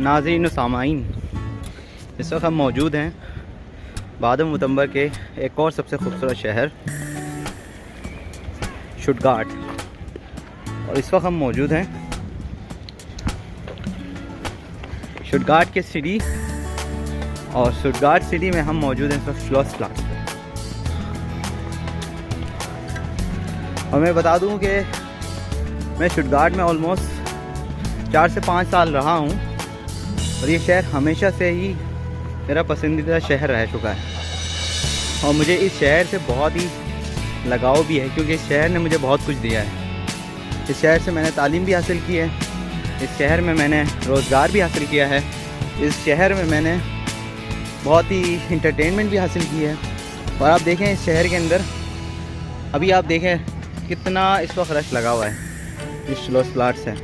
नाज़रीन व सामाईन, इस वक्त हम मौजूद हैं बादन-वुर्तंबर्ग के एक और सबसे खूबसूरत शहर स्टुटगार्ट। और इस वक्त हम मौजूद हैं स्टुटगार्ट के सिटी, और स्टुटगार्ट सिटी में हम मौजूद हैं इस वक्त श्लोसप्लाट्स पे। और मैं बता दूं कि मैं स्टुटगार्ट में ऑलमोस्ट 4 से 5 साल रहा हूं, और ये शहर हमेशा से ही मेरा पसंदीदा शहर रह चुका है। और मुझे इस शहर से बहुत ही लगाव भी है, क्योंकि इस शहर ने मुझे बहुत कुछ दिया है। इस शहर से मैंने तालीम भी हासिल की है, इस शहर में मैंने रोज़गार भी हासिल किया है, इस शहर में मैंने बहुत ही इंटरटेनमेंट भी हासिल की है। और आप देखें इस शहर के अंदर, अभी आप देखें कितना इस वक्त रश लगा हुआ है इस श्लोसप्लाट्स है।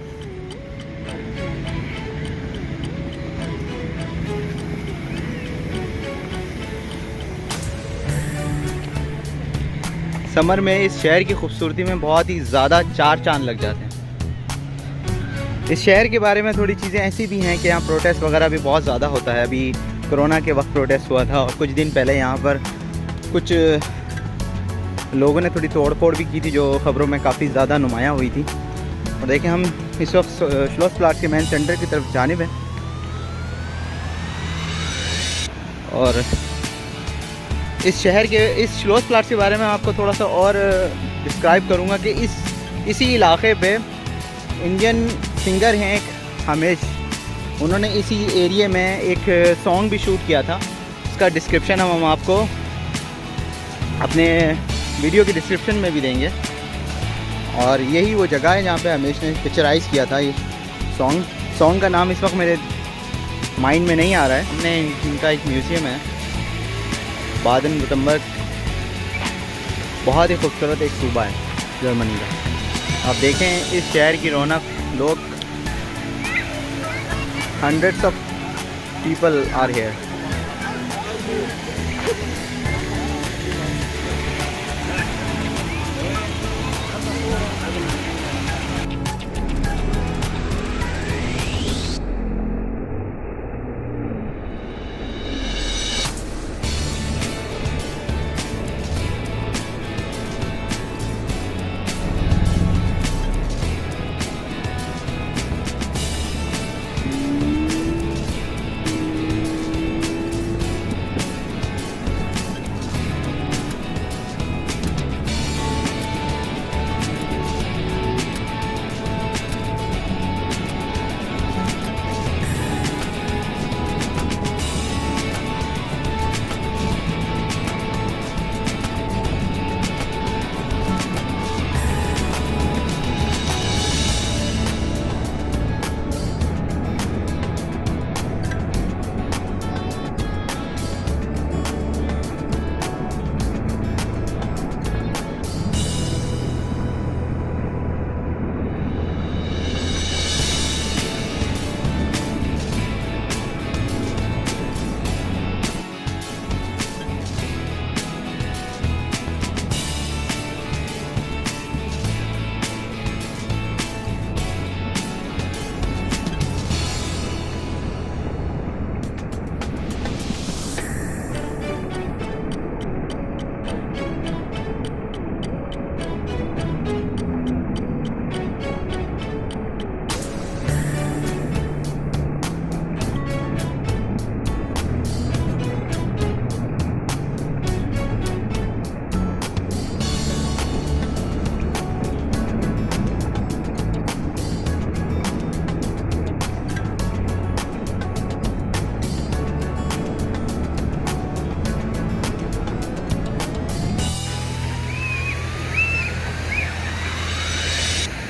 समर में इस शहर की खूबसूरती में बहुत ही ज़्यादा 4 चांद लग जाते हैं। इस शहर के बारे में थोड़ी चीज़ें ऐसी भी हैं कि यहाँ प्रोटेस्ट वगैरह भी बहुत ज़्यादा होता है। अभी कोरोना के वक्त प्रोटेस्ट हुआ था, और कुछ दिन पहले यहाँ पर कुछ लोगों ने थोड़ी तोड़-फोड़ भी की थी, जो ख़बरों में काफ़ी ज़्यादा नुमायाँ हुई थी। और देखें हम इस वक्त श्लोसप्लाट्स के मेन सेंटर की तरफ जानिब है, और इस शहर के इस श्लोसप्लाट्स के बारे में आपको थोड़ा सा और डिस्क्राइब करूँगा कि इसी इलाके पे इंडियन सिंगर हैं एक हमेश, उन्होंने इसी एरिया में एक सॉन्ग भी शूट किया था। उसका डिस्क्रिप्शन हम आपको अपने वीडियो के डिस्क्रिप्शन में भी देंगे। और यही वो जगह है जहाँ पे हमेश ने पिक्चराइज़ किया था ये सॉन्ग का नाम इस वक्त मेरे माइंड में नहीं आ रहा है। हमने इनका एक म्यूज़ियम है बादन-वुर्तंबर्ग, बहुत ही खूबसूरत एक सूबा है जर्मनी का। आप देखें इस शहर की रौनक, लोग hundreds of people are here.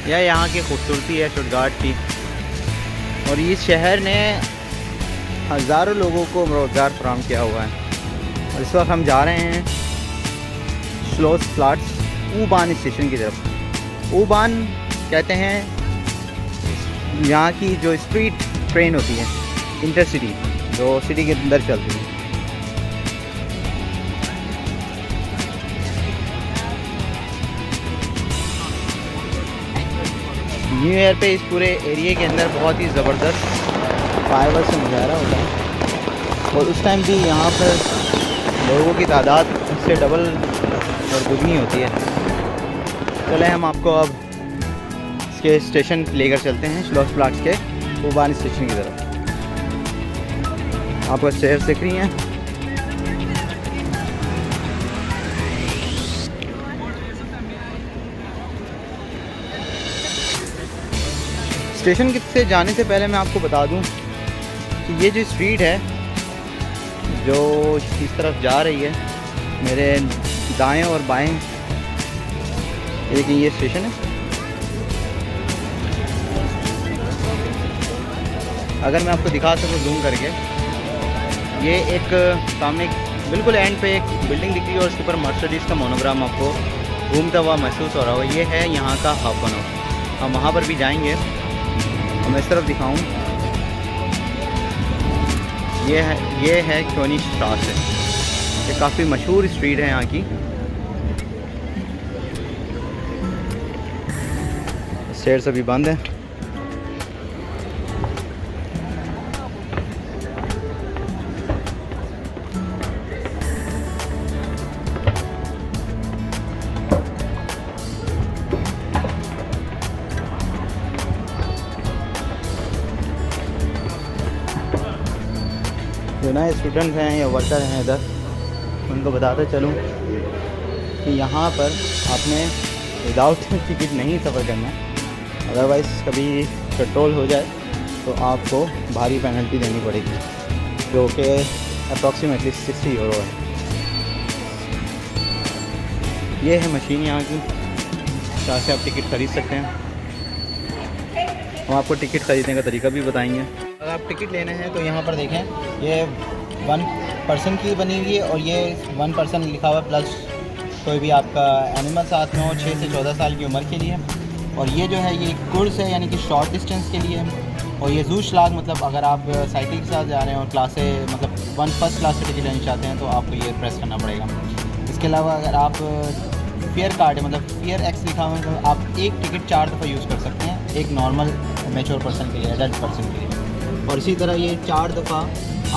यह यहाँ की खूबसूरती है स्टुटगार्ट की, और इस शहर ने हज़ारों लोगों को रोज़गार फराहम किया हुआ है। और इस वक्त हम जा रहे हैं श्लोसप्लाट्स U-Bahn स्टेशन की तरफ। U-Bahn कहते हैं यहाँ की जो स्ट्रीट ट्रेन होती है इंटरसिटी, जो सिटी के अंदर चलती है। न्यू ईयर पे इस पूरे एरिया के अंदर बहुत ही ज़बरदस्त फायरवर्क से मुजाहरा होता है और उस टाइम भी यहाँ पर लोगों की तादाद से डबल और दुगनी होती है। चले हम आपको अब इसके स्टेशन लेकर चलते हैं, श्लॉस प्लाट्स के U-Bahn स्टेशन की तरफ। आपको स्टेयर्स दिख रही हैं। स्टेशन से जाने से पहले मैं आपको बता दूं कि ये जो स्ट्रीट है जो इस तरफ जा रही है, मेरे दाएं और बाएं ये स्टेशन है। अगर मैं आपको दिखा सकूँ जूम करके, ये एक सामने बिल्कुल एंड पे एक बिल्डिंग दिख रही है और उसके ऊपर मर्सिडीज़ का मोनोग्राम आपको घूमता हुआ महसूस हो रहा होगा। ये है यहाँ का हाफनो। हम वहाँ पर भी जाएंगे। मैं इस तरफ दिखाऊं, ये है क्योनिश स्ट्रासे। ये काफ़ी मशहूर स्ट्रीट है यहाँ की। स्टेयर्स अभी बंद है। जो नए स्टूडेंट हैं या वर्कर हैं इधर, उनको बताते चलूँ कि यहाँ पर आपने विदाउट टिकट नहीं सफ़र करना, अदरवाइज़ कभी पेट्रोल हो जाए तो आपको भारी पेनल्टी देनी पड़ेगी, जो कि अप्रॉक्सीमेटली 60 यूरो है। ये है मशीन यहाँ की, जहाँ से आप टिकट ख़रीद सकते हैं। हम आपको टिकट ख़रीदने का तरीका भी बताएंगे। अगर आप टिकट लेने हैं तो यहाँ पर देखें, ये 1 पर्सन की बनी हुई है और ये 1 पर्सन लिखा हुआ है, प्लस कोई भी आपका एनिमल साथ में हो 6 से 14 साल की उम्र के लिए। और ये जो है ये कोर्स है, यानी कि शॉर्ट डिस्टेंस के लिए। और ये ज़ूशलाग, मतलब अगर आप साइकिल के साथ जा रहे हैं और क्लास से मतलब 1 क्लास से टिकट लेना चाहते हैं तो आपको ये प्रेस करना पड़ेगा। इसके अलावा अगर आप फेयर कार्ड है, मतलब फेयर एक्स लिखा हुआ है, तो आप एक टिकट 4 दफ़ा यूज़ कर सकते हैं, एक नॉर्मल मैच्योर पर्सन के लिए, एडल्ट पर्सन के लिए। और इसी तरह ये 4 दफ़ा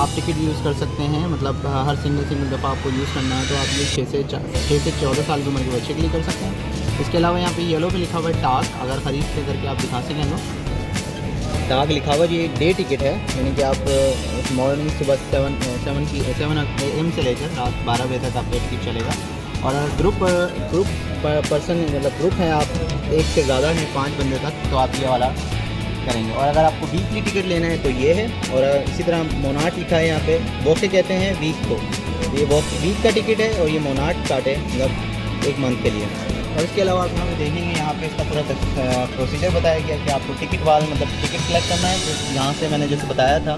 आप टिकट यूज़ कर सकते हैं, मतलब हर सिंगल दफ़ा आपको यूज़ करना है तो आप ये 6 से 14 साल की उम्र के बच्चे के लिए कर सकते हैं। इसके अलावा यहाँ पे येलो पे लिखा हुआ है टास्क, अगर ख़रीद के करके आप दिखा सकें तो टास्क लिखा हुआ है। ये डे टिकट है, यानी कि आप मॉर्निंग सुबह 7 AM से लेकर रात 12 बजे तक आपका टिकट चलेगा। और ग्रुप पर्सन मतलब ग्रुप है, आप एक से ज़्यादा हैं 5 बंदे तक, तो आप ये वाला करेंगे। और अगर आपको वीकली टिकट लेना है तो ये है। और इसी तरह मोनाट लिखा है यहाँ पे, वोके कहते हैं वीक को, ये वीक का टिकट है और ये मोनाट कार्ड है, मतलब 1 मंथ के लिए। और इसके अलावा आप हमें देखेंगे यहाँ पे इसका पूरा प्रोसीजर बताया गया कि आपको टिकट वाल मतलब टिकट सेलेक्ट करना है। तो यहाँ से मैंने जैसे बताया था,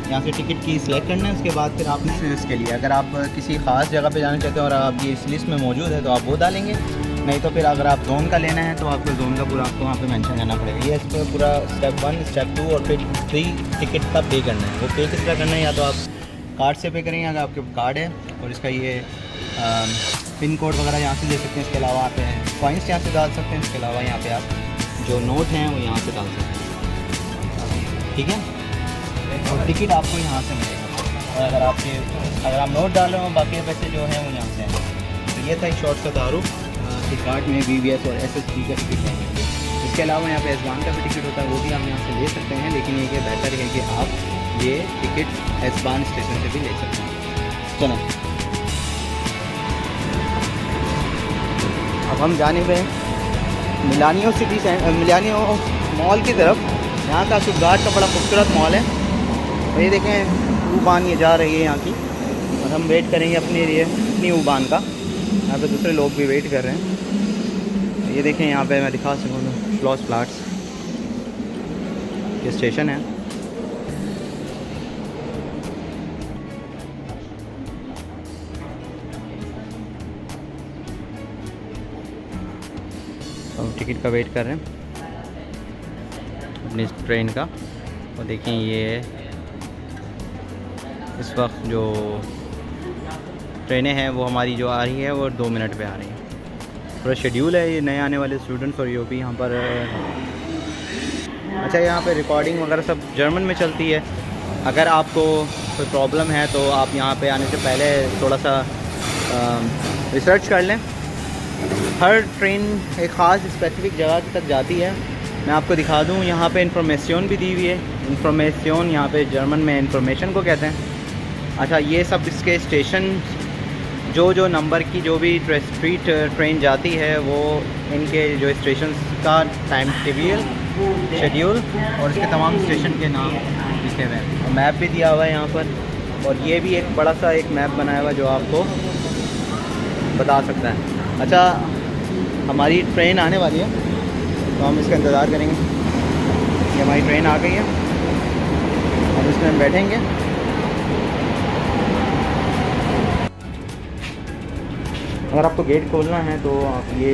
यहाँ से टिकट की सिलेक्ट करना है। उसके बाद फिर आपने इसके लिए अगर आप किसी ख़ास जगह पे जाना चाहते हैं और आप ये इस लिस्ट में मौजूद है तो आप वो डालेंगे, नहीं तो फिर अगर आप जोन का लेना है तो आपको जोन का पूरा आपको वहाँ पे मेंशन करना पड़ेगा। ये इस पर पूरा स्टेप 1, स्टेप 2 और फिर 3 टिकट का पे करना है। वो पे किस तरह करना है, या तो आप कार्ड से पे करेंगे अगर आपके कार्ड है, और इसका ये पिन कोड वगैरह यहाँ से दे सकते हैं। इसके अलावा आप कॉइन्स यहाँ से डाल सकते हैं। इसके अलावा यहाँ पे आप जो नोट हैं वो यहाँ से डाल सकते हैं, ठीक है। और टिकट आपको यहाँ से मिलेगा। और अगर आप नोट डाल रहे हो, बाकी पैसे जो हैं वो यहाँ से हैं। तो ये था एक शॉर्ट सा तारुफ कि कार्ड में BBS और SSB का टिकट लेंगे। इसके अलावा यहाँ पे S-Bahn का भी टिकट होता है, वो भी आप यहाँ से ले सकते हैं। लेकिन ये बेहतर है कि आप ये टिकट S-Bahn स्टेशन से भी ले सकते हैं। चलें अब हम जाने पे मिलानियो मिलानियो मॉल की तरफ। यहाँ का शुटगार्ट का बड़ा खूबसूरत मॉल है। और ये देखें U-Bahn ये जा रही है यहाँ की, और हम वेट करेंगे अपने लिए अपनी U-Bahn का। यहाँ पे दूसरे लोग भी वेट कर रहे हैं। ये देखें यहाँ पे मैं दिखा सकूँ तो श्लॉस प्लाट्स ये स्टेशन है। हम टिकट का वेट कर रहे हैं अपनी ट्रेन का। और देखें ये इस वक्त जो ट्रेनें हैं वो हमारी जो आ रही है वो 2 मिनट पे आ रही हैं। पूरा शेड्यूल है। ये नए आने वाले स्टूडेंट्स और ये भी यहाँ पर अच्छा, यहाँ पे रिकॉर्डिंग वगैरह सब जर्मन में चलती है। अगर आपको कोई प्रॉब्लम है तो आप यहाँ पे आने से पहले थोड़ा सा रिसर्च कर लें। हर ट्रेन एक ख़ास स्पेसिफिक जगह तक जाती है। मैं आपको दिखा दूँ, यहाँ पे इंफॉर्मेशन भी दी हुई है। इंफॉर्मेशन यहाँ पे जर्मन में इंफॉर्मेशन को कहते हैं। अच्छा, ये सब इसके स्टेशन जो नंबर की जो भी स्ट्रीट ट्रेन जाती है वो इनके जो स्टेशन का टाइम शेड्यूल और इसके तमाम स्टेशन के नाम लिखे हुए हैं। और मैप भी दिया हुआ है यहाँ पर। और ये भी एक बड़ा सा एक मैप बनाया हुआ है जो आपको बता सकता है। अच्छा, हमारी ट्रेन आने वाली है तो हम इसका इंतज़ार करेंगे। ये हमारी ट्रेन आ गई है, हम इसमें हम बैठेंगे। अगर आपको गेट खोलना है तो आप ये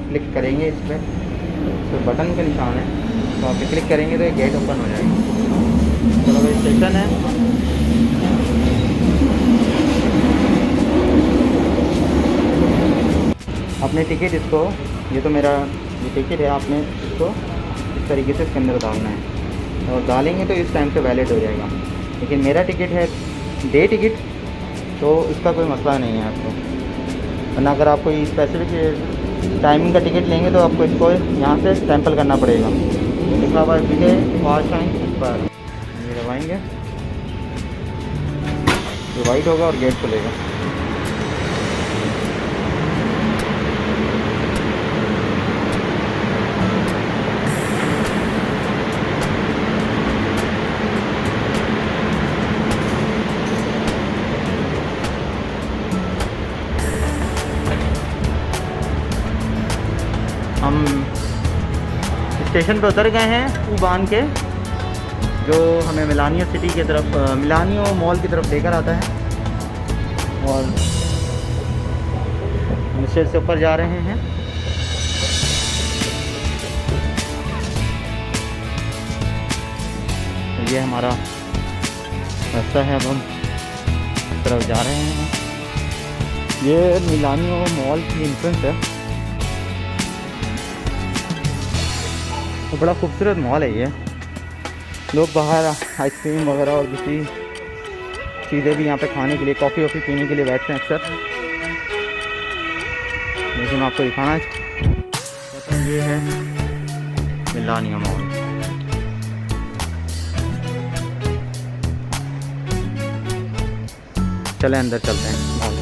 क्लिक करेंगे, इस पर तो बटन का निशान है, तो आप क्लिक करेंगे तो ये गेट ओपन हो जाएगा। चलो भाई, स्टेशन है। अपने टिकट इसको, ये तो मेरा ये टिकट है, आपने इसको इस तरीके से इसके अंदर डालना है और डालेंगे तो इस टाइम से वैलिड हो जाएगा। लेकिन मेरा टिकट है डे टिकट, तो इसका कोई मसला नहीं है आपको। वरना अगर आप कोई स्पेसिफिक टाइमिंग का टिकट लेंगे तो आपको इसको यहाँ से स्टैंपल करना पड़ेगा। लिखा हुआ है फास्ट टाइम पर, ये दबाएंगे, ये वाइट होगा और गेट खुलेगा। हम स्टेशन पे उतर गए हैं उबान के, जो हमें मिलानियो सिटी की तरफ, मिलानियो मॉल की तरफ लेकर आता है। और हम स्टेज से ऊपर जा रहे हैं। ये हमारा रास्ता है, अब हम इस तरफ जा रहे हैं। ये मिलानियो मॉल की एंट्रेंस है। तो बड़ा खूबसूरत मॉल है ये। लोग बाहर आइसक्रीम वगैरह और दूसरी चीज़ें भी यहाँ पे खाने के लिए, कॉफ़ी वॉफ़ी पीने के लिए बैठते हैं अक्सर। लेकिन आपको दिखाना तो ये है मिलानियो मॉल। चले अंदर चलते हैं मॉल।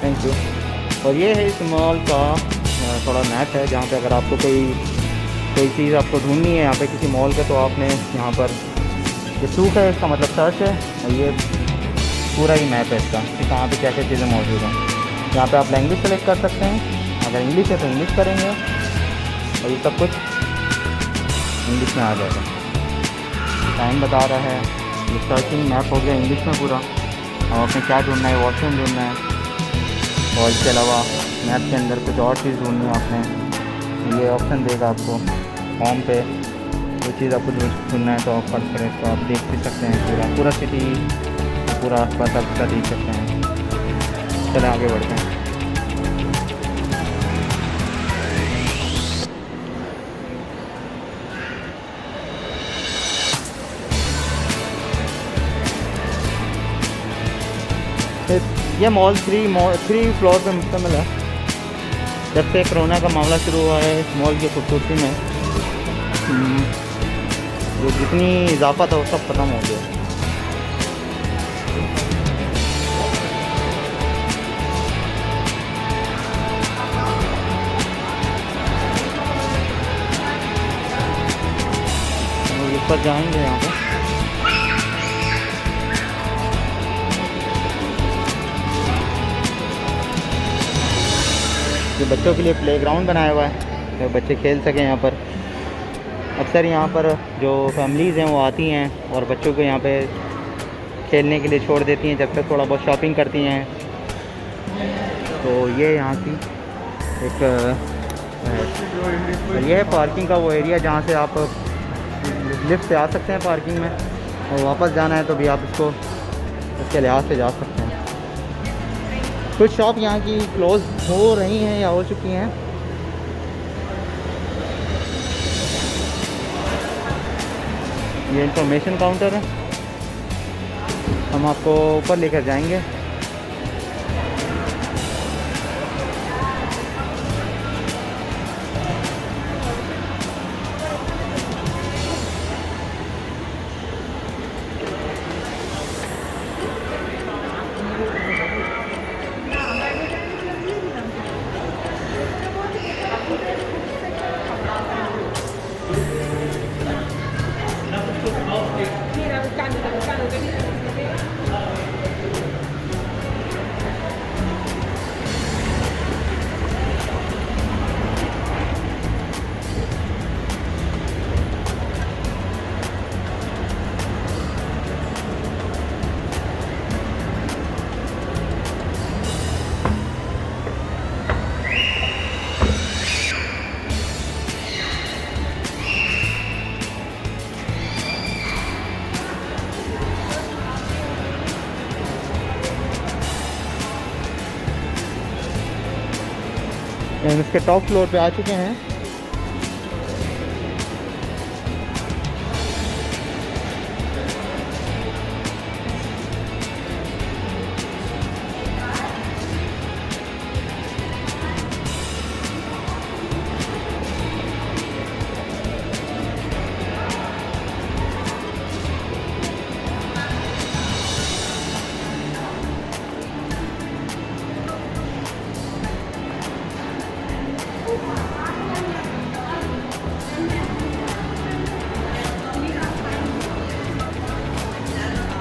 Thank you. और ये है इस मॉल का थोड़ा मैप है, जहाँ पे अगर आपको कोई चीज़ आपको ढूंढनी है यहाँ पे किसी मॉल के, तो आपने यहाँ पर ये सूख है, इसका मतलब सर्च है। और ये पूरा ही मैप है इसका कि कहाँ पे क्या क्या चीज़ें मौजूद हैं। यहाँ पे आप लैंग्वेज सेलेक्ट कर सकते हैं। अगर इंग्लिश है तो इंग्लिश करेंगे और ये सब कुछ इंग्लिश में आ जाएगा। टाइम बता रहा है, ये सर्चिंग मैप हो गया इंग्लिश में पूरा। और आपने क्या ढूंढना है, वॉशरूम ढूंढना है, और इसके अलावा मैप के अंदर कुछ और चीज़ ढूंढनी है आपने, ये ऑप्शन देगा आपको होम पे। वो चीज़ आपको ढूंढना है तो आप फर्स्ट करें तो आप देख भी सकते हैं पूरा सिटी, पूरा आसपास आप इसका देख सकते हैं। चले आगे बढ़ते हैं। ये मॉल थ्री फ्लोर पे मुश्तमिल है। जब से कोरोना का मामला शुरू हुआ है, इस मॉल की खूबसूरती में जो जितनी इजाफा था वो सब ख़त्म हो गया। ऊपर जाएंगे यहाँ पे। ये बच्चों के लिए प्लेग्राउंड बनाया हुआ है तो बच्चे खेल सकें यहाँ पर। अक्सर यहाँ पर जो फैमिलीज़ हैं वो आती हैं और बच्चों को यहाँ पे खेलने के लिए छोड़ देती हैं जब तक थोड़ा बहुत शॉपिंग करती हैं। तो ये यहाँ की एक ये है पार्किंग का वो एरिया जहाँ से आप लिफ्ट से आ सकते हैं पार्किंग में, और वापस जाना है तो भी आप इसको इसके लिहाज से जा सकते हैं। कुछ शॉप यहाँ की क्लोज़ हो रही हैं या हो चुकी हैं। ये इंफॉर्मेशन काउंटर है, हम आपको ऊपर लेकर जाएंगे। हम इसके टॉप फ्लोर पे आ चुके हैं।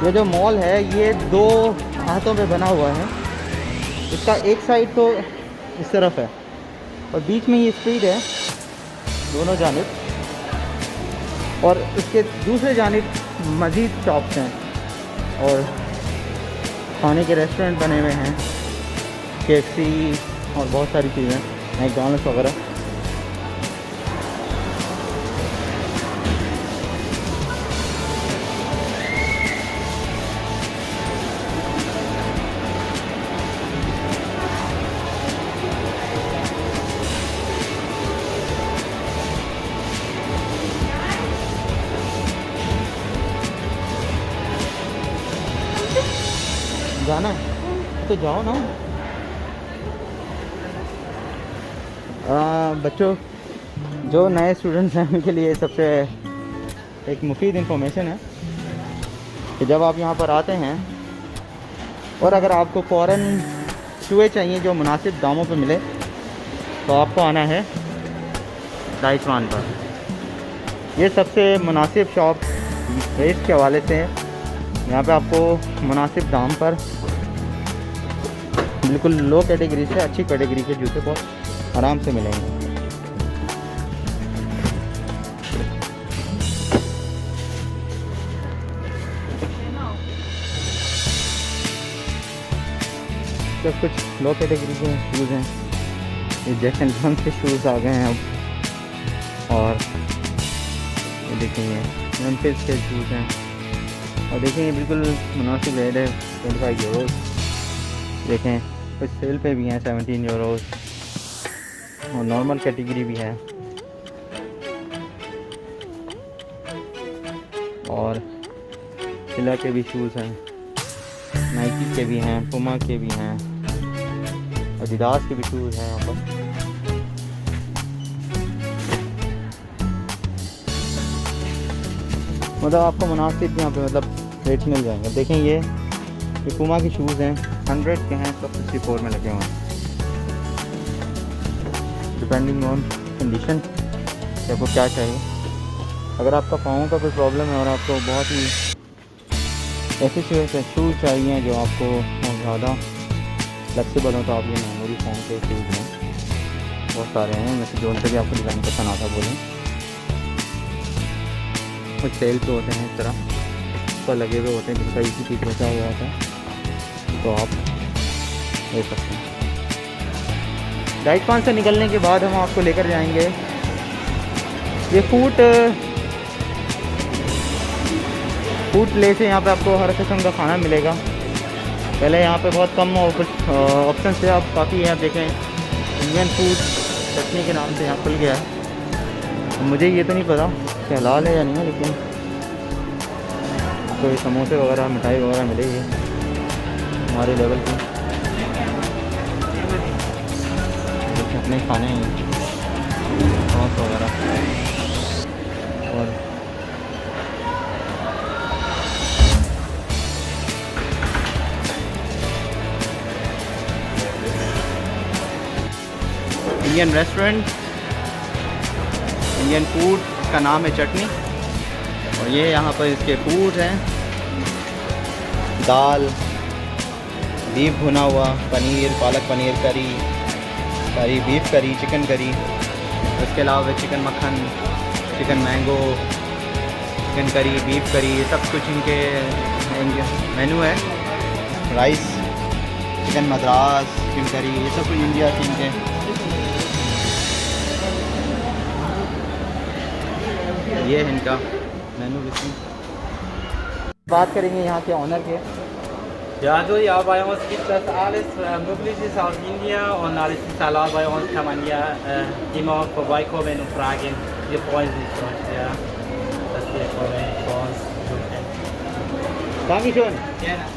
ये जो मॉल है ये दो हाथों पे बना हुआ है। इसका एक साइड तो इस तरफ है और बीच में ये स्ट्रीट है दोनों जानिब, और इसके दूसरे जानिब मज़ीद शॉप्स हैं और खाने के रेस्टोरेंट बने हुए हैं, KFC और बहुत सारी चीज़ें, मैकडॉनल्ड्स वगैरह। जाना है तो जाओ ना। बच्चों जो नए स्टूडेंट्स हैं उनके लिए सबसे एक मुफीद इंफॉर्मेशन है कि जब आप यहाँ पर आते हैं और अगर आपको फ़ौरन चूहे चाहिए जो मुनासिब दामों पे मिले तो आपको आना है दाइचवान पर। ये सबसे मुनासिब शॉप रेट के हवाले से है। यहाँ पे आपको मुनासिब दाम पर बिल्कुल लो कैटेगरी से अच्छी कैटेगरी के जूते बहुत आराम से मिलेंगे। तो कुछ लो कैटेगरी के शूज़ हैं, ये जैक एंड जॉन्स के शूज़ आ गए हैं अब, और ये देखेंगे मेम्फिस के शूज़ हैं, और देखेंगे बिल्कुल मुनासिब रेट है 25 यूरोज़। देखें कुछ सेल पे भी हैं 17 यूरोज़, और नॉर्मल कैटेगरी भी है, और फिला के भी शूज़ हैं, नाइकी के भी हैं, पुमा के भी हैं, एडिडास के भी शूज़ हैं यहाँ पर। मतलब आपको मुनासिब यहाँ पे मतलब रेट मिल जाएंगे। देखें ये पुमा के शूज़ हैं, 100 के हैं, सब 64 में लगे हुए हैं, डिपेंडिंग ऑन कंडीशन कि आपको क्या चाहिए। अगर आपका पाँव का कोई प्रॉब्लम है और आपको बहुत ही ऐसे शूज़ चाहिए जो आपको ज़्यादा फ्लेक्सिबल हो तो आप ये मेमोरी फोम के शूज़ हैं, बहुत सारे हैं, मैं जो उनसे भी आपको डिज़ाइन पसंद आता बोलें, कुछ सेल पे होते हैं इस तरह। ऊपर लगे हुए होते हैं जिनका इसी पीस बचा हुआ होता है, तो आप ले सकते हैं। डाइट पान से निकलने के बाद हम आपको लेकर जाएंगे ये फूड प्लेस है। यहाँ पे आपको हर किस्म का खाना मिलेगा। पहले यहाँ पे बहुत कम ऑप्शन थे, आप काफ़ी यहाँ देखें इंडियन फूड चटनी के नाम से यहाँ खुल गया है। मुझे ये तो नहीं पता कि हलाल है या नहीं है, लेकिन कोई समोसे वगैरह मिठाई वगैरह मिलेगी हमारे लेवल की, अपने खाने हैं सॉस वगैरह। और इंडियन रेस्टोरेंट, इंडियन फूड का नाम है चटनी। और ये यहाँ पर इसके फूड हैं, दाल, बीफ भुना हुआ, पनीर, पालक पनीर करी, बीफ करी, चिकन करी, उसके अलावा चिकन मक्खन, chicken mango, chicken curry, beef करी, ये सब कुछ इनके मेनू है। Rice, chicken Madras, chicken curry, ये सब कुछ इंडिया के इनके। ये है इनका मेनू लिस्टिंग। बात करेंगे यहाँ के ऑनर के। Ja, also ja, bei uns gibt es alles Mögliche aus Indien und alles ist halal. Bei uns kann man ja immer vorbeikommen und fragen. Wir freuen uns schon, ja, dass wir kommen bei uns Dankeschön.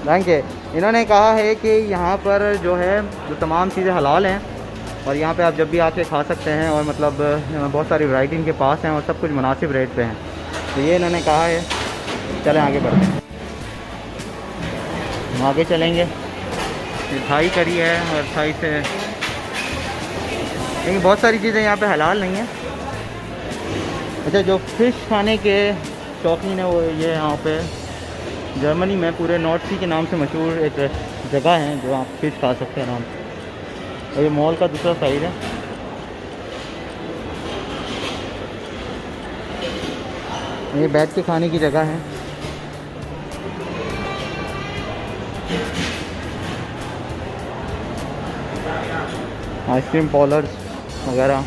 Danke. इन्होंने कहा है कि यहाँ पर जो है जो तमाम चीज़ें हलाल हैं और यहाँ पे आप जब भी आके खा सकते हैं, और मतलब बहुत सारी वैरायटी इनके पास हैं और सब कुछ मुनासिब रेट पे हैं। तो ये इन्होंने कहा है। चलें आगे बढ़ते हैं, हम आगे चलेंगे। थाई करी है और थाई से, लेकिन बहुत सारी चीज़ें यहाँ पे हलाल नहीं है। अच्छा, जो फ़िश खाने के शौकीन है वो ये यहाँ पे जर्मनी में पूरे नॉर्थ सी के नाम से मशहूर एक जगह है जो आप फ़िश खा सकते हैं आराम से। और ये मॉल का दूसरा साइड है। ये बैठ के खाने की जगह है। आइसक्रीम पार्लर्स वगैरह।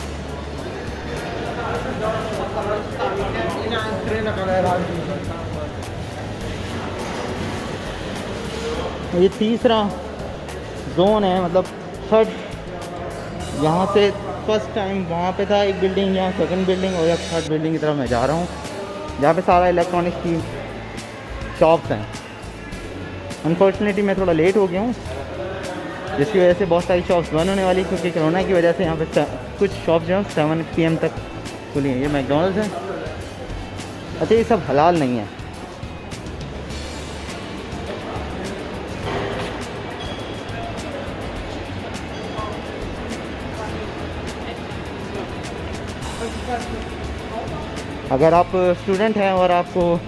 ये तीसरा जोन है, मतलब थर्ड। यहाँ से फर्स्ट टाइम वहाँ पे था एक बिल्डिंग, यहाँ सेकंड बिल्डिंग, और या थर्ड बिल्डिंग की तरफ मैं जा रहा हूँ जहाँ पे सारा इलेक्ट्रॉनिक्स की शॉप्स हैं। अनफॉर्चुनेटली मैं थोड़ा लेट हो गया हूँ, जिसकी वजह से बहुत सारी शॉप्स बंद होने वाली, क्योंकि कोरोना की वजह से यहाँ पे कुछ शॉप्स जो हैं 7 PM तक खुली हैं। ये मैकडॉनल्ड्स है। अच्छा, ये सब हलाल नहीं है। अगर आप स्टूडेंट हैं और आपको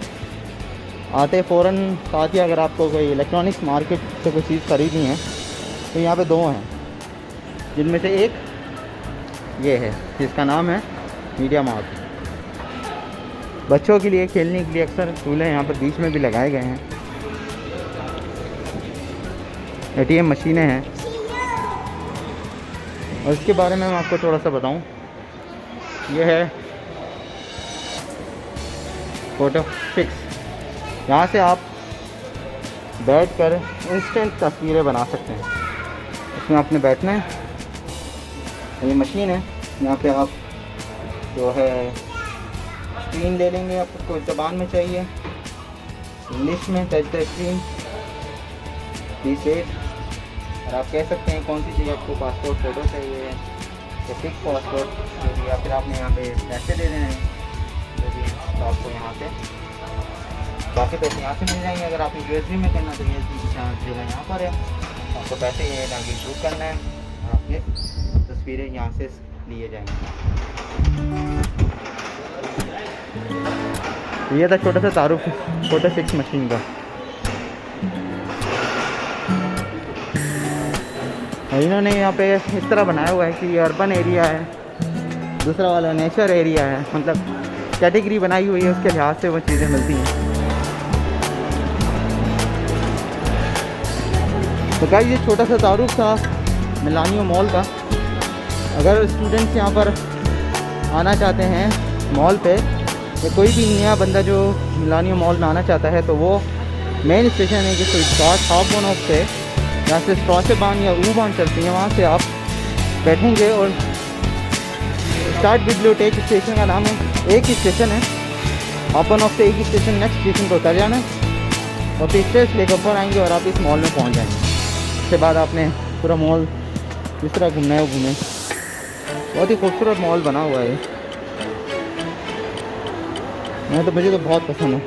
आते फ़ौरन साथ ही अगर आपको कोई इलेक्ट्रॉनिक्स मार्केट से कोई चीज़ ख़रीदनी है तो यहाँ पे 2 हैं, जिनमें से एक ये है जिसका नाम है मीडिया मार्ट। बच्चों के लिए खेलने के लिए अक्सर झूले यहाँ पर बीच में भी लगाए गए हैं। ATM मशीनें हैं। और इसके बारे में मैं आपको थोड़ा सा बताऊँ, ये है फ़ोटो फिक्स। यहाँ से आप बैठकर इंस्टेंट तस्वीरें बना सकते हैं। इसमें आपने बैठना है। ये मशीन है, यहाँ पे आप जो है स्क्रीन ले लेंगे। आपको कोई ज़बान में चाहिए, इंग्लिश में touch the screen, please wait. और आप कह सकते हैं कौन सी चीज़ आपको पासपोर्ट फ़ोटो चाहिए या फिक्स पासपोर्ट जो भी, या फिर आपने यहाँ पे पैसे दे देने हैं जो भी, तो आपको यहाँ से बाकी पैसे यहाँ से मिल जाएंगे। अगर आपने USB में करना तो USB की जगह यहाँ पर है, आपको पैसे ये जाके शूट करना है और आपने तस्वीरें यहाँ से लिए जाएंगे। ये था छोटा सा तारुफ फोटो फिक्स मशीन का। इन्होंने यहाँ पे इस तरह बनाया हुआ है कि ये अर्बन एरिया है, दूसरा वाला नेचर एरिया है, मतलब कैटेगरी बनाई हुई है, उसके लिहाज से वो चीज़ें मिलती हैं। तो गाइस ये छोटा सा तारुफ था मिलानियो मॉल का। अगर स्टूडेंट्स यहाँ पर आना चाहते हैं मॉल पे, या कोई भी नया बंदा जो मिलानियो मॉल में आना चाहता है, तो वो मेन स्टेशन है कि स्टार्ट हाफ वन ऑफ से, यहाँ से स्ट्रॉसेबान या ऊबान चलती हैं, वहाँ से आप बैठेंगे और स्टार्ट बिब्लियोटेक स्टेशन का नाम है, एक ही स्टेशन है, हाफ वन ऑफ से एक ही स्टेशन, नेक्स्ट स्टेशन पर उतर जाना है और फिर स्टेज लेकर ऊपर आएंगे और आप इस मॉल में पहुँच जाएंगे। उसके बाद आपने पूरा मॉल जिस तरह घूमना है वो घूमें। बहुत ही खूबसूरत मॉल बना हुआ है, मुझे तो बहुत पसंद है।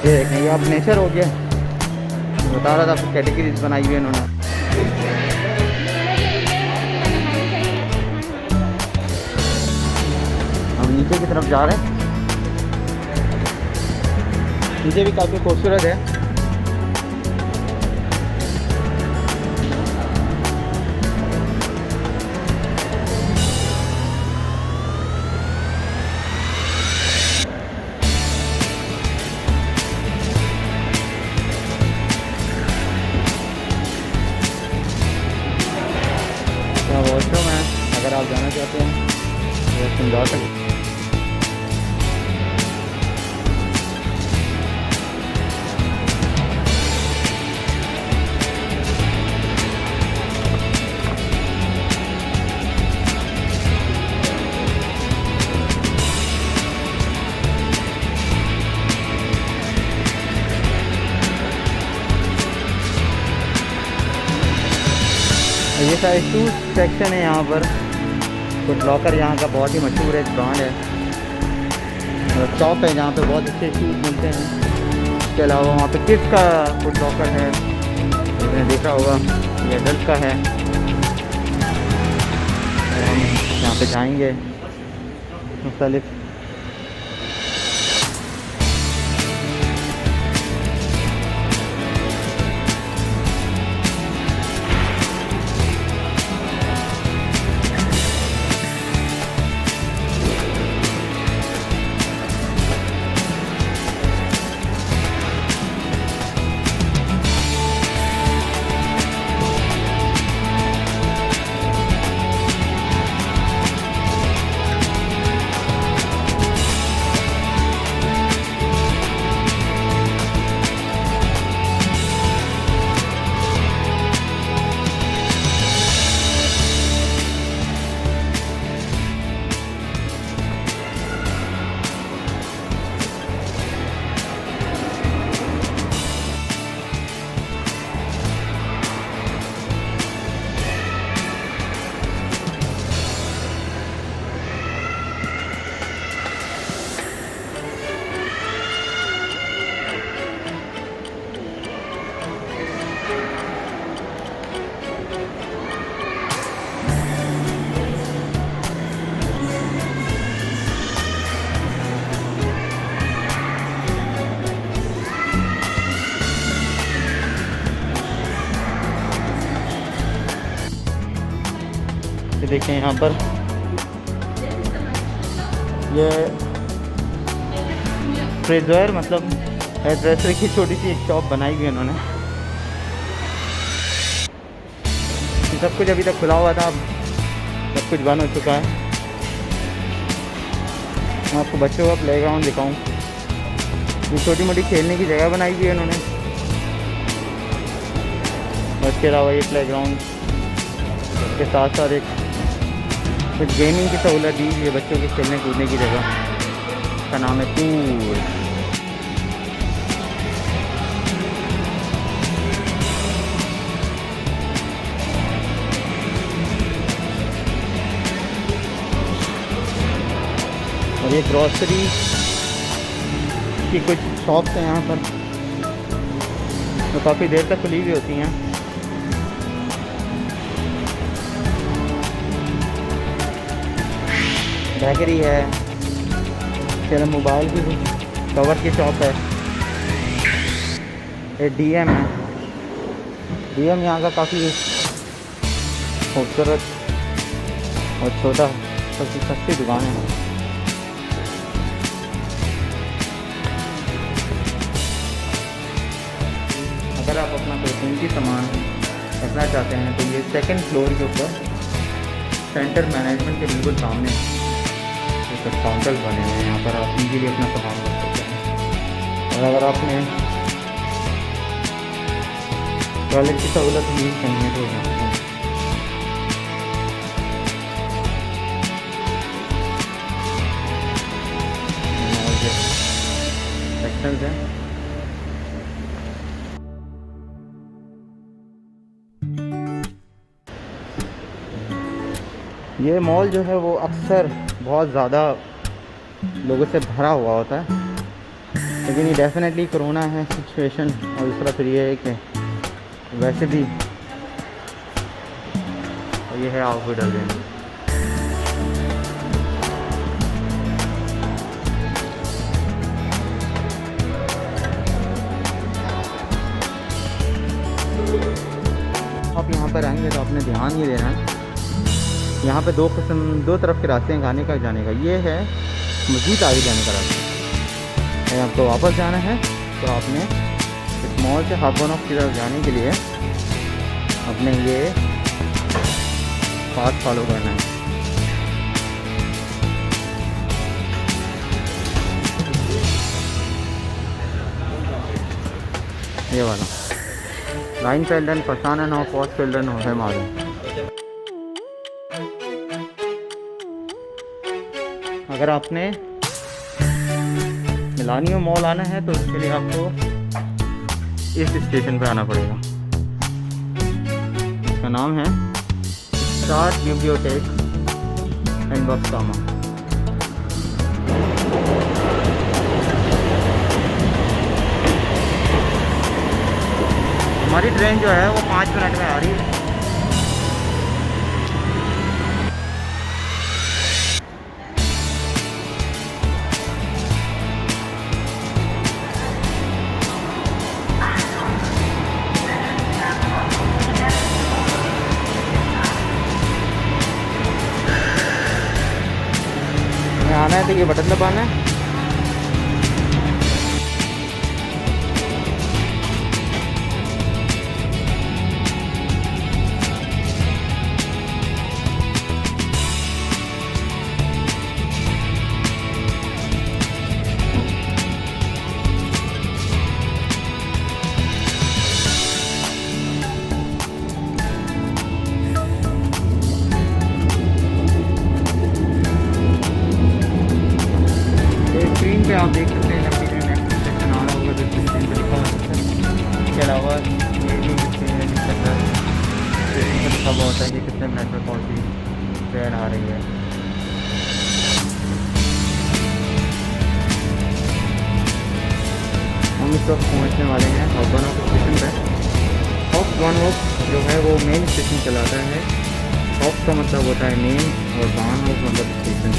ये देखें, ये अब नेचर हो गया, बता रहा था आपको कैटेगरीज बनाई हुई है इन्होंने। हम नीचे की तरफ जा रहे हैं, नीचे भी काफ़ी खूबसूरत है। वॉशरूम है, अगर आप जाना चाहते हैं वॉशरूम जा सकते हैं। ये सारे शूज़ सेक्शन है यहाँ पर। फुट लॉकर यहाँ का बहुत ही मशहूर है, ब्रांड है और शॉप है जहाँ पे बहुत अच्छे शूज़ मिलते हैं। इसके अलावा वहाँ पे किड्स का फुट लॉकर है, आपने देखा होगा, ये एडल्ट का है। और हम यहाँ पे जाएंगे मुख्तलिफ देखें यहाँ पर ये फ्रेजर मतलब ड्रेसर की छोटी सी एक शॉप बनाई हुई है इन्होंने। सब कुछ अभी तक खुला हुआ था, अब सब कुछ बंद हो चुका है। मैं आपको बच्चों का प्लेग्राउंड दिखाऊं। ये छोटी मोटी खेलने की जगह बनाई हुई है इन्होंने। उसके अलावा ये प्लेग्राउंड के साथ साथ एक कुछ गेमिंग की सहूलत दी है बच्चों के खेलने कूदने की जगह, का नाम है पूल। और ये ग्रॉसरी की कुछ शॉप्स हैं यहाँ पर, तो काफ़ी देर तक खुली हुई होती हैं। बेकरी है, चलो मोबाइल की कवर की शॉप है, ये डीएम है। डीएम यहाँ का काफ़ी खूबसूरत और छोटा सबसे सस्ती दुकान है। अगर आप अपना कोई कीमती सामान रखना चाहते हैं तो ये सेकंड फ्लोर के ऊपर सेंटर मैनेजमेंट के बिल्कुल सामने कुछ काउंटर्स बने हुए हैं। यहाँ पर आप इजीली अपना सामान रख सकते हैं। और अगर आपने टॉयलेट की सहूलत यूज़ करनी है तो यहाँ सेक्शंस हैं। ये मॉल जो है वो अक्सर बहुत ज़्यादा लोगों से भरा हुआ होता है, लेकिन ये डेफिनेटली कोरोना है सिचुएशन, और दूसरा फिर ये है कि वैसे भी ये है आउटफिट अगेन। आप यहाँ पर आएंगे तो आपने ध्यान ये देना है, यहाँ पे दो तरफ के रास्ते हैं आने का जाने का। ये है मस्जिद आगे जाने का रास्ता। अगर आपको वापस जाना है तो आपने इस मॉल से हाफ ऑफ की तरफ जाने के लिए अपने ये पाथ फॉलो करना है। ये वाला Rheinfelden, Fasanenhof, Ostfelden और है मालूम। अगर आपने मिलानियो मॉल आना है तो उसके लिए आपको इस स्टेशन पे आना पड़ेगा। इसका नाम है स्टार बिब्लियोटेक एंड बक्सामा। हमारी ट्रेन जो है वो 5 मिनट में आ रही है। आना है तो ये बटन दबाना है। पे आप देख सकते हैं लंबी ट्रेन नेक्स्ट स्टेशन आ रहा होगा, तो स्टेशन पर लिखा होता है। इसके अलावा ये भी लिखते हैं स्टेशन पर लिखा हुआ होता है कि कितने मिनट में कौन सी ट्रेन आ रही है। हम इस वक्त पहुँचने वाले हैं हॉफ स्टेशन पर। हॉफ जो है वो मेन स्टेशन चलाता है। हॉफ का मतलब होता है मेन और बानहोफ मतलब स्टेशन।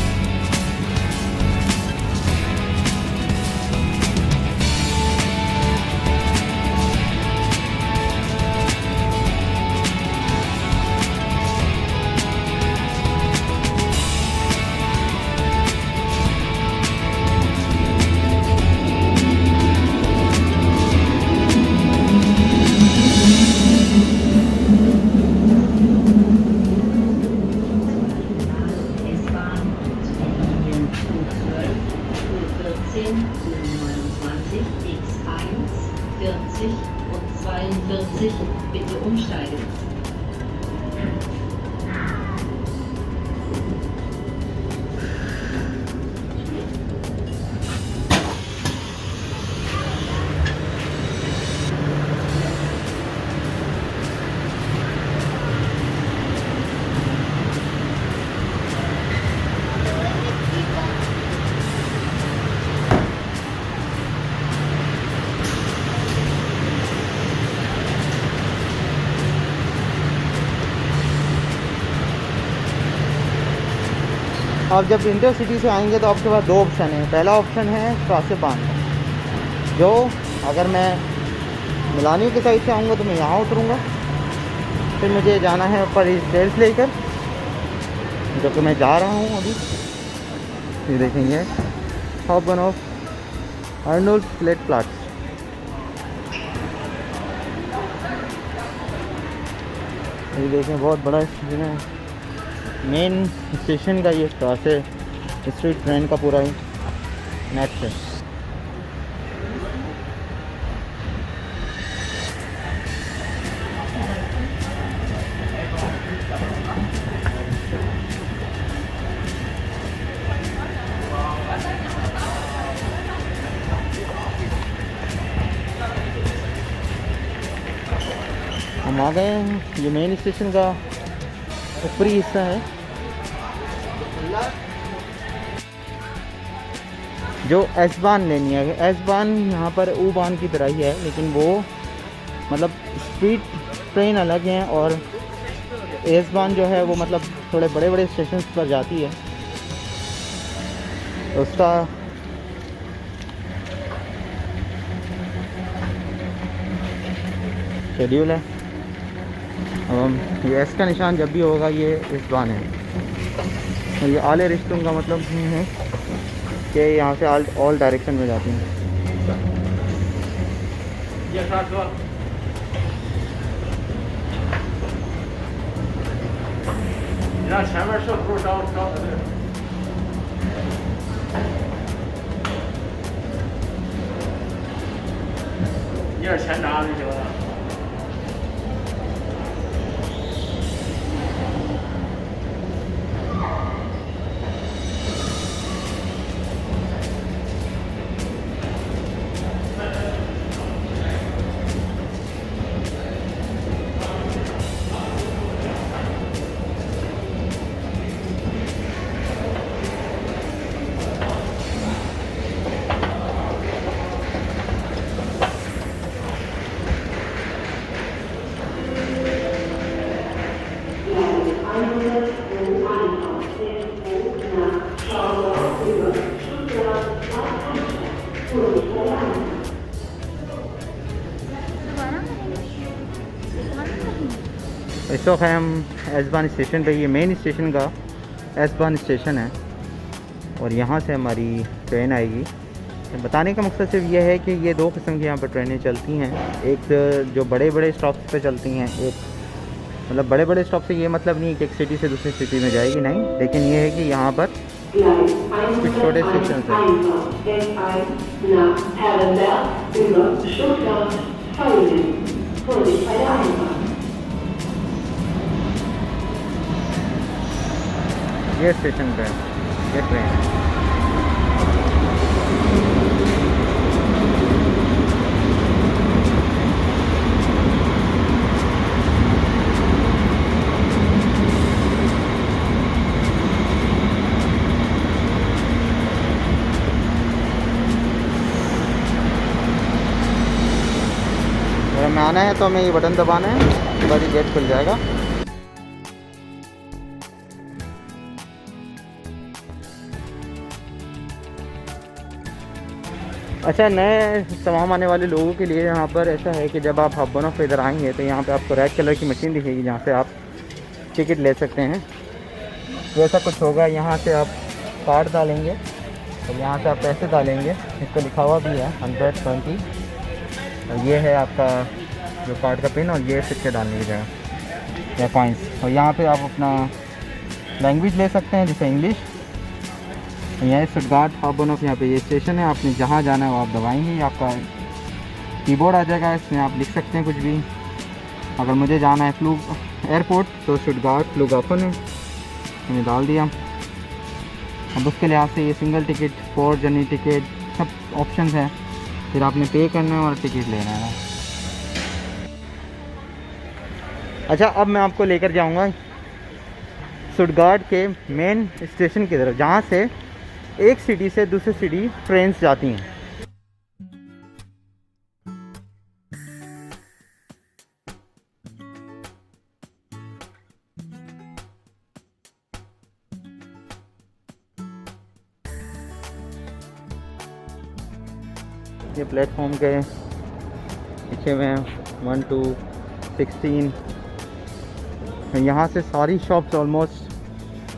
Bitte umsteigen. आप जब इंटरसिटी से आएंगे तो आपके पास दो ऑप्शन है। पहला ऑप्शन है कासेबान का, जो अगर मैं मिलानी के साइड से आऊँगा तो मैं यहाँ उतरूँगा, फिर मुझे जाना है ऊपर स्टेल्स लेकर, जो कि मैं जा रहा हूँ अभी। ये देखेंगे हाउसबॉनहोफ अर्नोल्फस्प्लेटप्लात्स। ये देखें बहुत बड़ा स्टेशन है, मेन स्टेशन का ये पास है, स्ट्रीट ट्रेन का पूरा ही नेट है। हम आ गए हैं, ये मेन स्टेशन का ऊपरी हिस्सा है। जो एस-बान लेनी है, एस-बान यहाँ पर U-बान की तरह ही है, लेकिन वो मतलब स्पीड ट्रेन अलग हैं और एस-बान जो है वो मतलब थोड़े बड़े बड़े स्टेशन पर जाती है, उसका शेड्यूल है। ये एस का निशान जब भी होगा ये एस-बान है। और ये आले रिश्तों का मतलब है कि यहाँ से ऑल डायरेक्शन में जाती हैं। इस वक्त हम एस-बान स्टेशन पे, ये मेन स्टेशन का एस-बान स्टेशन है और यहाँ से हमारी ट्रेन आएगी। बताने का मकसद सिर्फ ये है कि ये दो किस्म की यहाँ पर ट्रेनें चलती हैं। एक जो बड़े बड़े स्टॉप्स पे चलती हैं, एक मतलब बड़े बड़े स्टॉप से ये मतलब नहीं कि एक सिटी से दूसरी सिटी में जाएगी, नहीं, लेकिन ये है कि यहाँ पर कुछ छोटे स्टेशन हैं। ये स्टेशन पे ये ट्रेन है। अगर हमें आना है तो हमें ये बटन दबाना है, उसके बाद ये गेट खुल जाएगा। अच्छा, नए तमाम आने वाले लोगों के लिए यहाँ पर ऐसा है कि जब आप हब ऑफ इधर आएंगे तो यहाँ पे आपको रेड कलर की मशीन दिखेगी जहाँ से आप टिकट ले सकते हैं। वैसा कुछ होगा, यहाँ से आप कार्ड डालेंगे और यहाँ से आप पैसे डालेंगे, इस पर लिखा हुआ भी है 120 और ये है आपका जो कार्ड का पिन और ये सिक्के डालने की जगह या कॉइन्स। और यहाँ पे आप अपना लैंग्वेज ले सकते हैं, जैसे इंग्लिश। यहाँ स्टुटगार्ट हब यहाँ पे ये स्टेशन है, आपने जहाँ जाना है वो आप दबाएंगे, आपका कीबोर्ड आ जाएगा, इसमें आप लिख सकते हैं कुछ भी। अगर मुझे जाना है एयरपोर्ट तो स्टुटगार्ट फ्लुगहाfen है, मैंने डाल दिया। अब उसके लिहाज से ये single ticket, four journey ticket, सब ऑप्शन है। फिर आपने पे करना है और टिकट लेना है। अच्छा, अब मैं आपको लेकर जाऊंगा स्टुटगार्ट के मेन स्टेशन की तरफ, जहाँ से एक सिटी से दूसरी सिटी ट्रेन्स जाती हैं। ये प्लेटफॉर्म के पीछे में 1 to 16, यहाँ से सारी शॉप्स ऑलमोस्ट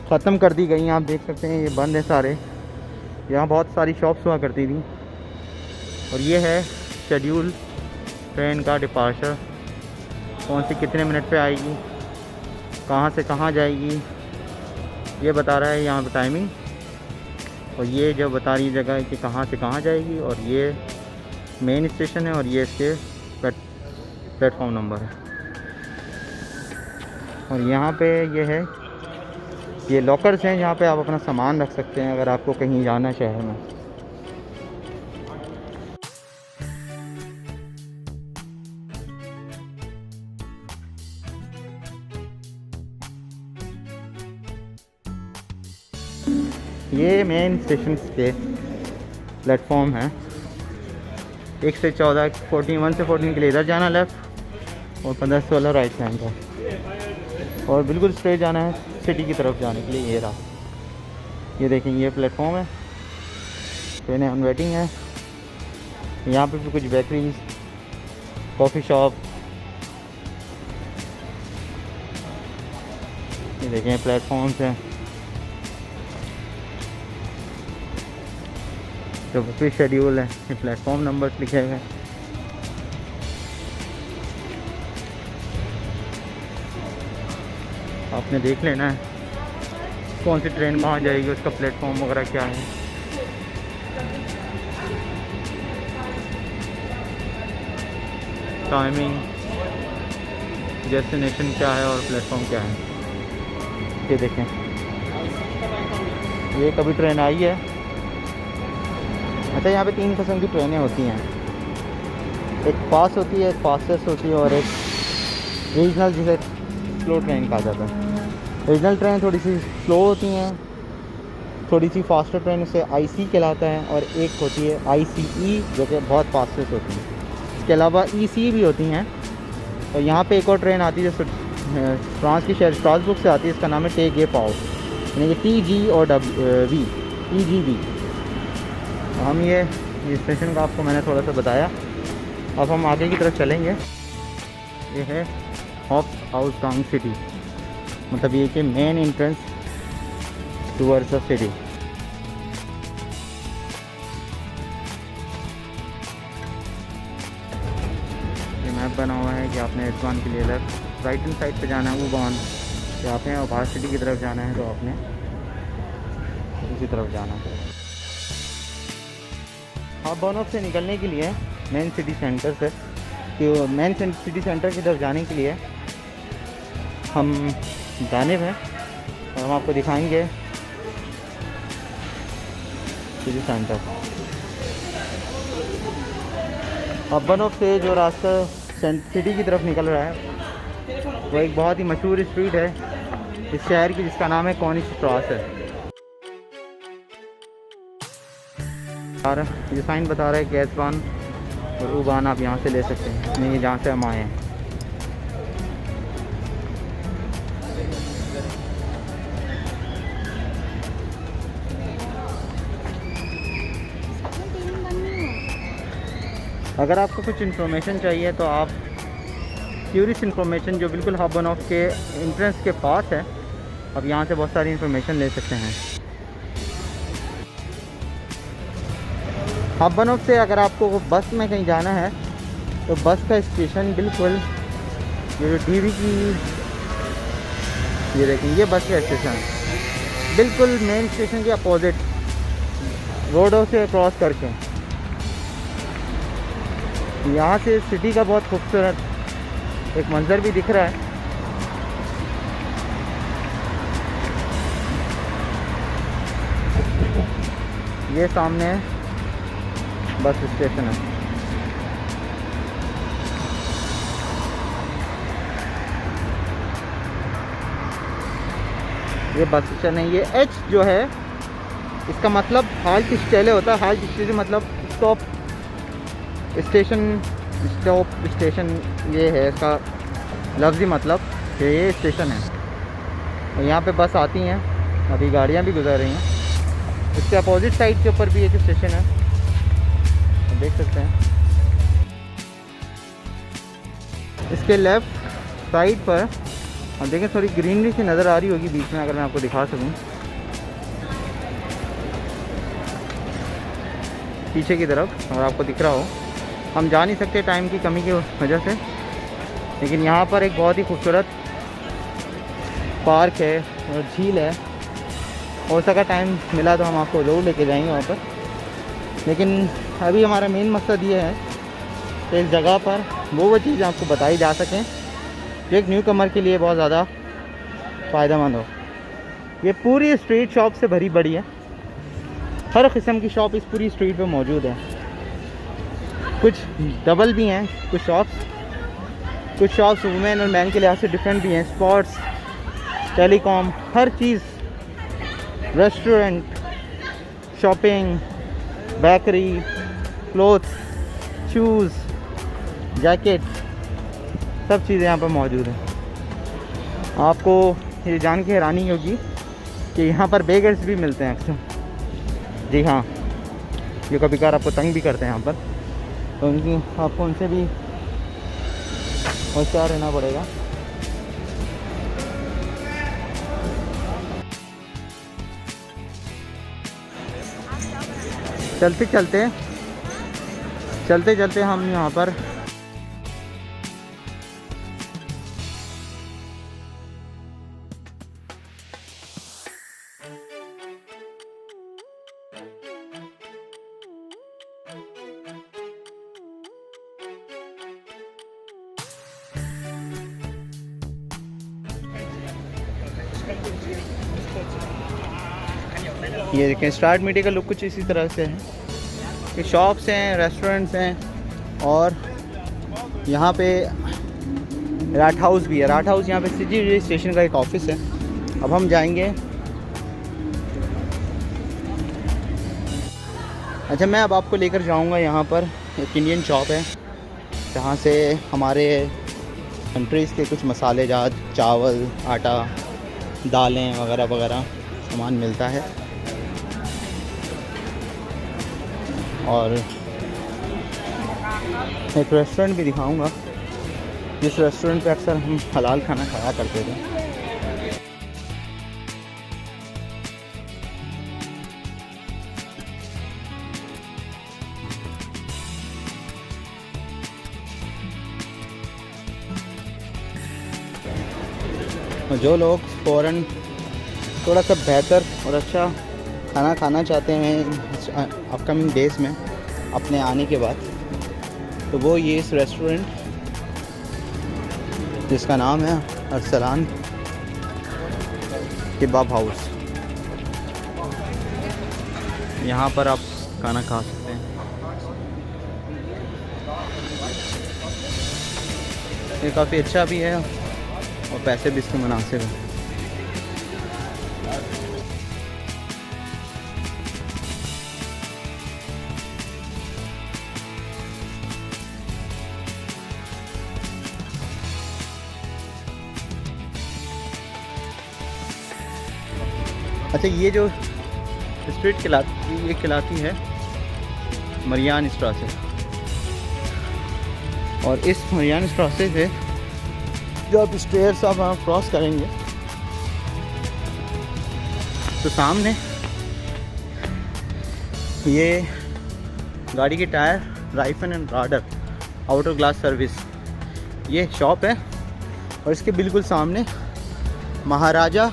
ख़त्म कर दी गई हैं। आप देख सकते हैं ये बंद है सारे। यहाँ बहुत सारी शॉप्स हुआ करती थी। और ये है शेड्यूल ट्रेन का डिपार्चर, कौन सी कितने मिनट पे आएगी, कहाँ से कहाँ जाएगी ये बता रहा है यहाँ पर टाइमिंग, और ये जो बता रही जगह है कि कहाँ से कहाँ जाएगी, और ये मेन स्टेशन है और ये इसके प्लेटफॉर्म नंबर है। और यहाँ पे ये है, ये लॉकर्स हैं जहाँ पे आप अपना सामान रख सकते हैं अगर आपको कहीं जाना है शहर में। ये मेन स्टेशन के प्लेटफॉर्म है। 1 से 14, 41 से 14 के लिए इधर जाना लेफ़्ट, और 15 से 16 राइट हैंड का, और बिल्कुल स्ट्रेट जाना है सिटी की तरफ जाने के लिए। ये रहा, ये देखें ये प्लेटफॉर्म है, ट्रेनें ऑन वेटिंग है। यहाँ पे भी कुछ बेकरीज, कॉफ़ी शॉप, ये देखें प्लेटफॉर्म्स हैं। जो भी शेड्यूल है ये प्लेटफॉर्म नंबर्स लिखे हुए हैं। आपने देख लेना है कौन सी ट्रेन कहाँ जाएगी, उसका प्लेटफॉर्म वगैरह क्या है। टाइमिंग, डेस्टिनेशन क्या है और प्लेटफॉर्म क्या है, ये देखें। ये कभी ट्रेन आई है। अच्छा, यहाँ पे 3 किस्म की ट्रेनें होती हैं, एक फास्ट होती है, एक फास्टेस्ट होती है, और एक रीजनल जिसे स्लो ट्रेन कहा जाता है। रीजनल ट्रेन थोड़ी सी स्लो होती हैं, थोड़ी सी फास्टर ट्रेन उसे आईसी कहलाता है, और एक होती है आईसीई जो कि बहुत फास्टेस्ट होती है। इसके अलावा ईसी भी होती हैं। और यहाँ पे एक और ट्रेन आती है जो फ्रांस की शहर स्ट्रासबुर्ग से आती है, इसका नाम है टे गे पाओ, यानी कि TG और वी, TGV। हम ये स्टेशन का आपको मैंने थोड़ा सा बताया। अब हम आगे की तरफ चलेंगे। ये है हॉप्स हाउस टाउन सिटी, मतलब ये कि main entrance towards the city. ये मैप बना हुआ है कि आपने एडवान के लिए लेफ्ट राइट हैंड साइड पे जाना है, ऊबान से आपने, और बाहर सिटी की तरफ जाना है तो आपने इसी तरफ जाना है। हॉबनॉफ से निकलने के लिए मेन सिटी सेंटर से, कि मेन सिटी सेंटर की तरफ जाने के लिए हम जानिब हैं, और हम आपको दिखाएंगे सिटी सेंटर। हॉबनॉफ से जो रास्ता सिटी की तरफ निकल रहा है वो एक बहुत ही मशहूर स्ट्रीट है इस शहर की, जिसका नाम है कोनिगस्ट्रास है। और ये साइन बता रहा है कि एसबान और उबान आप यहाँ से ले सकते हैं, नहीं जहाँ से हम आए हैं। अगर आपको कुछ इन्फॉर्मेशन चाहिए तो आप क्यूरियस इन्फॉर्मेशन जो बिल्कुल हॉबनॉफ के एंट्रेंस के पास है, आप यहाँ से बहुत सारी इन्फॉर्मेशन ले सकते हैं। हॉबनॉफ से अगर आपको बस में कहीं जाना है तो बस का स्टेशन बिल्कुल ये जो टीवी की, ये देखें ये बस का स्टेशन बिल्कुल मेन स्टेशन के अपोजिट रोडों से क्रॉस करके। यहाँ से सिटी का बहुत खूबसूरत एक मंजर भी दिख रहा है। ये सामने बस स्टेशन है। ये बस स्टेशन है। ये H जो है इसका मतलब हाल्ट स्टेले होता है। हाल्ट स्टेशन मतलब स्टॉप स्टेशन, स्टॉप स्टेशन ये है इसका लफ्ज़ी मतलब कि ये स्टेशन है। और यहाँ पे बस आती हैं, अभी गाड़ियाँ भी गुजर रही हैं। इसके अपोजिट साइड के ऊपर भी एक स्टेशन है, आप देख सकते हैं। इसके लेफ़्ट साइड पर आप देखें थोड़ी ग्रीनरी सी नज़र आ रही होगी बीच में, अगर मैं आपको दिखा सकूं पीछे की तरफ, और आपको दिख रहा हो। हम जा नहीं सकते टाइम की कमी की वजह से, लेकिन यहाँ पर एक बहुत ही खूबसूरत पार्क है और झील है। हो सका टाइम मिला तो हम आपको ज़रूर लेके जाएंगे वहाँ पर, लेकिन अभी हमारा मेन मकसद ये है कि इस जगह पर वो चीज़ आपको बताई जा सकें जो एक न्यू कमर के लिए बहुत ज़्यादा फ़ायदेमंद हो। ये पूरी स्ट्रीट शॉप से भरी पड़ी है, हर किस्म की शॉप इस पूरी स्ट्रीट पे मौजूद है। कुछ डबल भी हैं, कुछ शॉप्स वुमेन और मैन के लिहाज से डिफरेंट भी हैं। स्पोर्ट्स, टेलीकॉम, हर चीज़, restaurant, shopping, bakery, clothes, shoes, jacket, सब चीज़ें यहाँ पर मौजूद हैं। आपको ये जान के हैरानी होगी कि यहाँ पर बेगर्स भी मिलते हैं अक्सर। जी हाँ, जो कभी कभार आपको तंग भी करते हैं यहाँ पर, तो आपको उनसे भी होशियार रहना पड़ेगा। चलते चलते हम यहाँ पर ये देखें, स्टार्ट मीडिया का लुक कुछ इसी तरह से है कि शॉप्स हैं, रेस्टोरेंट्स हैं और यहाँ पे राट हाउस भी है। राट हाउस यहाँ पे सिटी स्टेशन का एक ऑफिस है। अब हम जाएंगे। अच्छा, मैं अब आपको लेकर जाऊँगा यहाँ पर एक इंडियन शॉप है जहाँ से हमारे कंट्रीज़ के कुछ मसाले जात, चावल, आटा, दालें वगैरह वगैरह सामान मिलता है। और एक रेस्टोरेंट भी दिखाऊंगा जिस रेस्टोरेंट पे अक्सर हम हलाल खाना खाया करते थे। जो लोग फ़ौरन थोड़ा सा बेहतर और अच्छा खाना खाना चाहते हैं अपकमिंग डेज़ में अपने आने के बाद, तो वो ये इस रेस्टोरेंट जिसका नाम है अरसलान कबाब हाउस, यहाँ पर आप खाना खा सकते हैं। ये काफ़ी अच्छा भी है और पैसे भी इसके मुनासिब हैं। अच्छा, ये जो स्ट्रीट खिलाती है मरियान स्ट्रासे, और इस मरियान स्ट्रासे से जो आप स्टेयर्स आप क्रॉस करेंगे तो सामने ये गाड़ी के टायर, राइफन एंड राडर, आउटर ग्लास सर्विस, ये शॉप है। और इसके बिल्कुल सामने महाराजा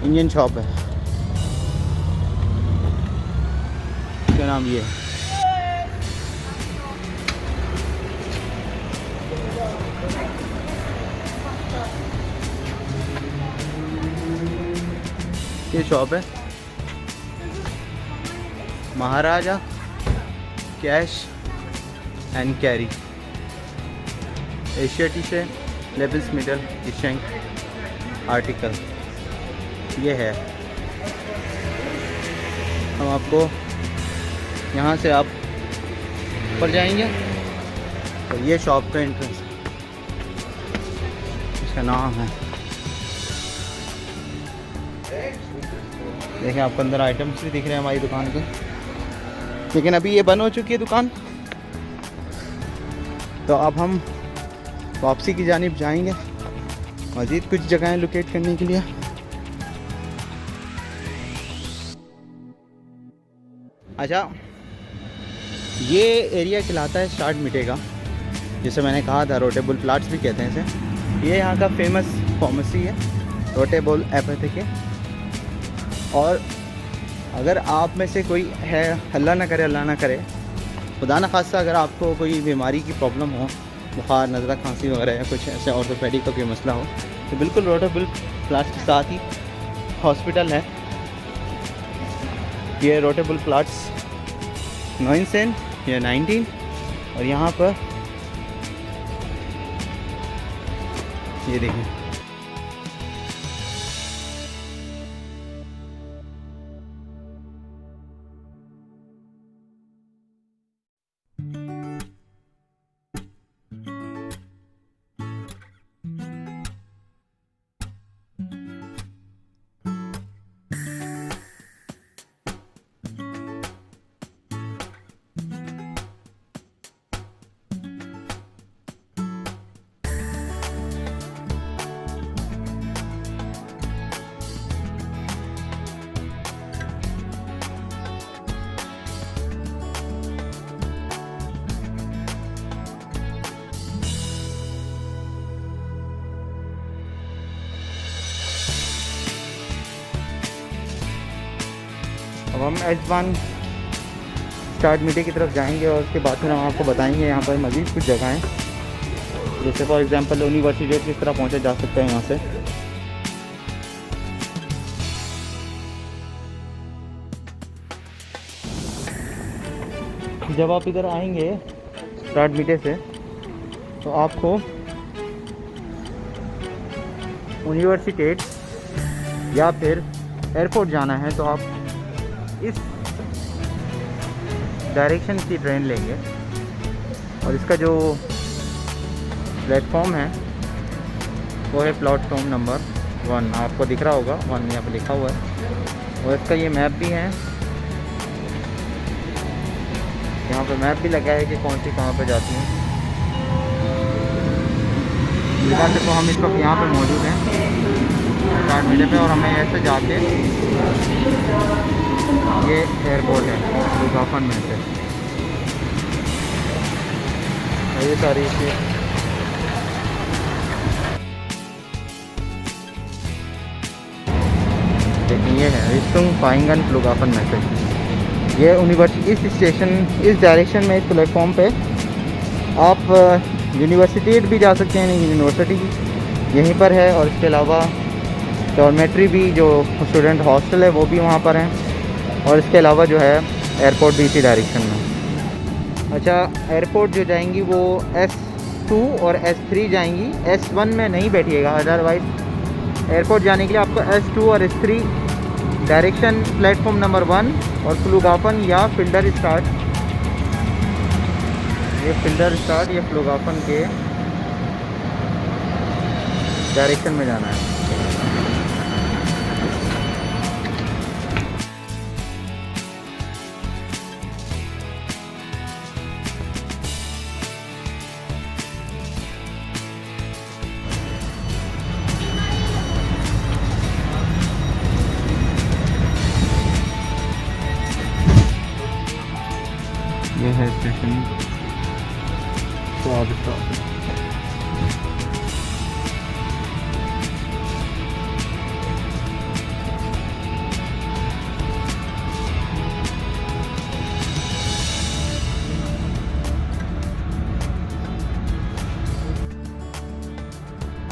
इंडियन शॉप है, क्या नाम ये है। ये शॉप है महाराजा कैश एंड कैरी, एशिया से लेबल्स मिडल इशेंक आर्टिकल ये है। हम आपको यहाँ से आप ऊपर जाएंगे और ये शॉप का एंट्रेंस, इसका नाम है, देखें आपको अंदर आइटम्स भी दिख रहे हैं हमारी दुकान के, लेकिन अभी ये बंद हो चुकी है दुकान। तो अब हम वापसी की जानिब जाएंगे, मज़ीद कुछ जगहें लोकेट करने के लिए। अच्छा, ये एरिया कहलाता है स्टार्ट मीटे का, जिसे मैंने कहा था रोटेबल प्लाट्स भी कहते हैं इसे। ये यहाँ का फेमस फार्मेसी है, रोटेबल एपैथी के। और अगर आप में से कोई है, अल्लाह ना करे, खुदा न खास्ता अगर आपको कोई बीमारी की प्रॉब्लम हो, बुखार, नज़ला, खांसी वगैरह या कुछ ऐसे ऑर्थोपेडिक का कोई मसला हो, तो बिल्कुल रोटेबल प्लाट्स के साथ ही हॉस्पिटल है। ये रोटेबल प्लाट्स 9 सेंट या 19, और यहाँ पर ये देखिए अब हम S1 स्टार्ट मीटिंग की तरफ जाएंगे और उसके बाद फिर हम आपको बताएंगे यहाँ पर मज़ीद कुछ जगह हैं, जैसे फॉर एग्जांपल यूनिवर्सिटी किस तरह पहुँचा जा सकता है यहाँ से। जब आप इधर आएंगे स्टार्ट मीटिंग से तो आपको यूनिवर्सिटी या फिर एयरपोर्ट जाना है, तो आप इस डायरेक्शन की ट्रेन लेंगे और इसका जो प्लेटफॉर्म है वो है प्लेटफॉर्म नंबर 1, आपको दिख रहा होगा 1 यहाँ पे लिखा हुआ है। और इसका ये मैप भी है, यहाँ पे मैप भी लगा है कि कौन सी कहाँ पे जाती है। फिलहाल देखो हम इस वक्त यहाँ पे मौजूद हैं स्टार्ट मीटिंग पे, और हमें ऐसे जाके ये एयरपोर्ट है लुगाफन में से। ये सारी चीज़ देखिए, ये है रिस्टुंग फाइंगन लुगाफन में से। ये यूनिवर्सिटी इस स्टेशन, इस डायरेक्शन में, इस प्लेटफॉर्म पे आप यूनिवर्सिटी भी जा सकते हैं। यूनिवर्सिटी यहीं पर है, और इसके अलावा डॉर्मेट्री भी, जो स्टूडेंट हॉस्टल है वो भी वहाँ पर हैं, और इसके अलावा जो है एयरपोर्ट भी इसी डायरेक्शन में। अच्छा, एयरपोर्ट जो जाएंगी वो S2 और S3 जाएंगी, S1 में नहीं बैठिएगा। अदरवाइज़ एयरपोर्ट जाने के लिए आपको S2 और S3 डायरेक्शन प्लेटफॉर्म नंबर 1 और फ्लुगाफन या फिल्डर स्टार्ट, ये फिल्डर स्टार्ट या फ्लुगाफन के डायरेक्शन में जाना है। ये है स्टेशन, तो आप इसका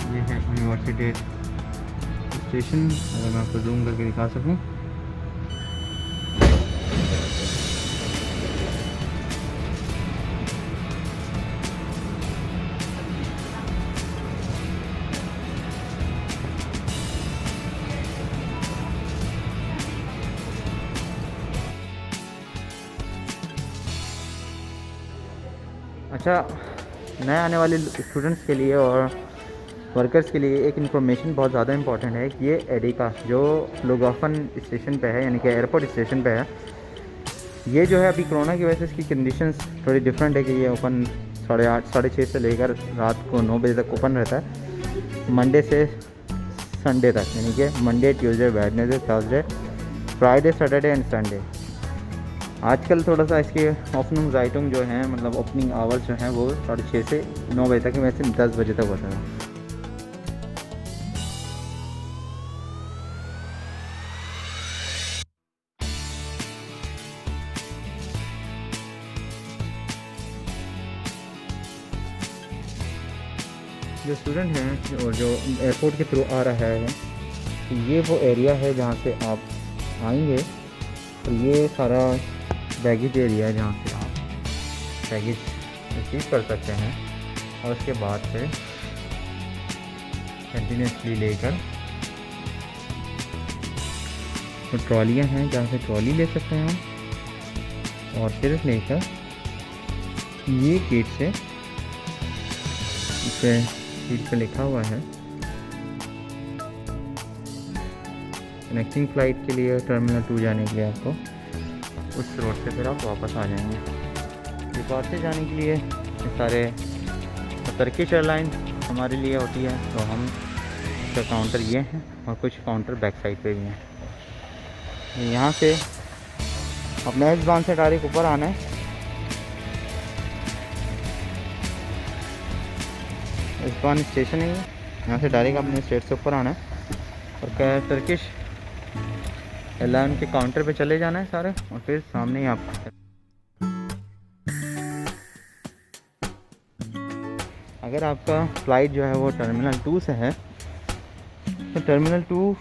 ये है यूनिवर्सिटी स्टेशन। अगर मैं आपको जूम करके दिखा सकूं, अच्छा, नए आने वाले स्टूडेंट्स के लिए और वर्कर्स के लिए एक इन्फॉर्मेशन बहुत ज़्यादा इंपॉर्टेंट है कि ये एडिका जो लुगाफन स्टेशन पे है, यानी कि एयरपोर्ट स्टेशन पे है, ये जो है अभी कोरोना की वजह से इसकी कंडीशंस थोड़ी डिफरेंट है कि ये ओपन 8:30 साढ़े 6 से लेकर रात को 9 बजे तक ओपन रहता है, मंडे से संडे तक, यानी कि Monday, Tuesday, Wednesday, Thursday, Friday, Saturday and Sunday. आजकल थोड़ा सा इसके ओपनिंग राइटिंग जो है, मतलब ओपनिंग आवर्स जो हैं वो 6:30 से 9 बजे तक, वैसे 10 बजे तक होता है। जो स्टूडेंट हैं और जो एयरपोर्ट के थ्रू आ रहा है, तो ये वो एरिया है जहाँ से आप आएंगे। तो ये सारा बैगेज एरिया है जहाँ से आप बैगेज रिसीव कर सकते हैं, और उसके बाद से कंटिन्यूसली लेकर तो ट्रॉलियाँ हैं जहाँ से ट्रॉली ले सकते हैं हम, और फिर लेकर ये गेट से, इस पे सीट पे लिखा हुआ है कनेक्टिंग फ़्लाइट के लिए, टर्मिनल 2 जाने के लिए आपको उस रोड से फिर आप वापस आ जाएंगे। डिपार्चर से जाने के लिए ये सारे टर्किश एयरलाइन हमारे लिए होती है, तो हम इसका काउंटर ये हैं और कुछ काउंटर बैक साइड पे भी हैं। यहाँ से अपने मेज़बान से डायरेक्ट ऊपर आना है। मेज़बान स्टेशन है, यहाँ से डायरेक्ट अपने स्टेट से ऊपर आना है और टर्किश एयरलाइन के काउंटर पे चले जाना है सारे, और फिर सामने ही आप अगर आपका फ़्लाइट जो है वो टर्मिनल 2 से है, तो टर्मिनल 2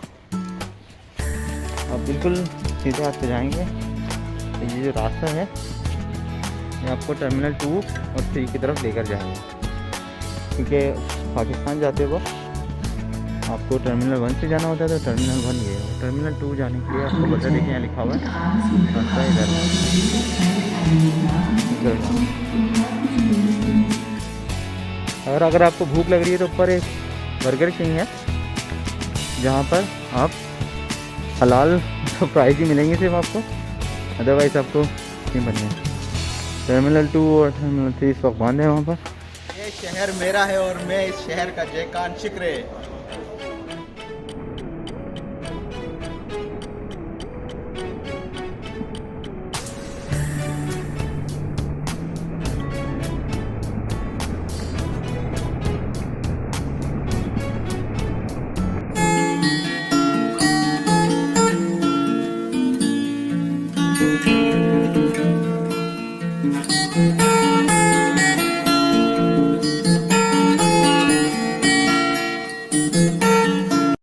आप बिल्कुल सीधे हाथ से जाएंगे, तो ये जो रास्ता है ये आपको टर्मिनल 2 और 3 की तरफ लेकर जाएगा। क्योंकि पाकिस्तान जाते वक्त आपको टर्मिनल 1 से जाना होता है, तो टर्मिनल 1 ये है। टर्मिनल 2 जाने के लिए आपको बता दें कि यहाँ लिखा हुआ है रास्ता इधर। और अगर आपको भूख लग रही है तो ऊपर एक बर्गर किंग है, जहाँ पर आप हलाल तो प्राइस ही मिलेंगे सिर्फ आपको, अदरवाइज़ आपको नहीं बनेंगे। टर्मिनल 2 और टर्मिनल 3 इस वक्त बंद है वहाँ पर। ये शहर मेरा है और मैं इस शहर का जयकान शिक्र है।